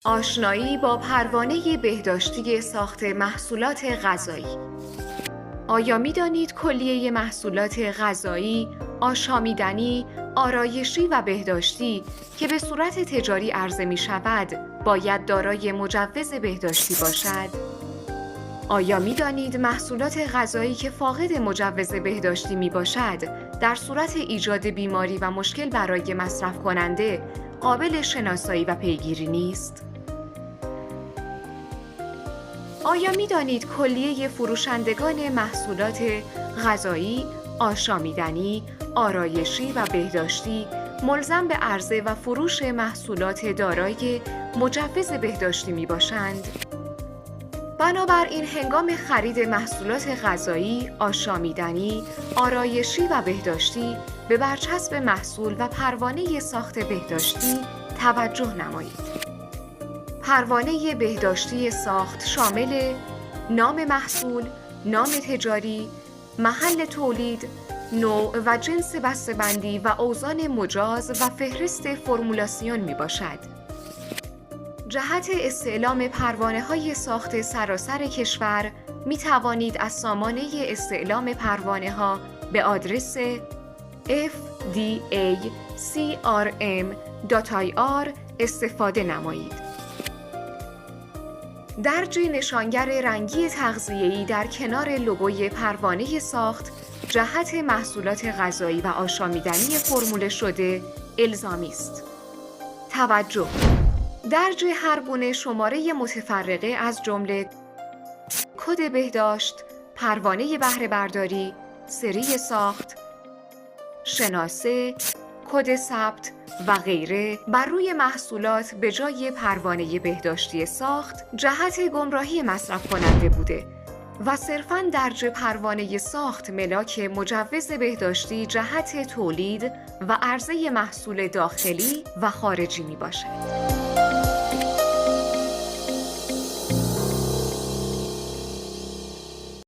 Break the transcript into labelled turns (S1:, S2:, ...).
S1: آشنایی با پروانه بهداشتی ساخت محصولات غذایی. آیا می‌دانید کلیه محصولات غذایی، آشامیدنی، آرایشی و بهداشتی که به صورت تجاری عرضه می‌شود، باید دارای مجوز بهداشتی باشد؟ آیا می‌دانید محصولات غذایی که فاقد مجوز بهداشتی میباشد، در صورت ایجاد بیماری و مشکل برای مصرف کننده قابل شناسایی و پیگیری نیست؟ آیا می‌دانید کلیه فروشندگان محصولات غذایی، آشامیدنی، آرایشی و بهداشتی ملزم به عرضه و فروش محصولات دارای مجوز بهداشتی میباشند؟ بنابراین هنگام خرید محصولات غذایی، آشامیدنی، آرایشی و بهداشتی به برچسب محصول و پروانه ساخت بهداشتی توجه نمایید. پروانه بهداشتی ساخت شامل نام محصول، نام تجاری، محل تولید، نوع و جنس بسته‌بندی و اوزان مجاز و فهرست فرمولاسیون می باشد. جهت استعلام پروانه‌های ساخت سراسر کشور می توانید از سامانه استعلام پروانه‌ها به آدرس fdacrm.ir استفاده نمایید. درج نشانگر رنگی تغذیه‌ای در کنار لوگوی پروانه ساخت جهت محصولات غذایی و آشامیدنی فرموله شده الزامی است. توجه! درج هر گونه شماره متفرقه از جمله کد بهداشت، پروانه بهره برداری، سری ساخت، شناسه، کد ثبت و غیره بر روی محصولات به جای پروانه بهداشتی ساخت جهت گمراهی مصرف کننده بوده و صرفاً درج پروانه ساخت ملاک مجوز بهداشتی جهت تولید و عرضه محصول داخلی و خارجی می باشد.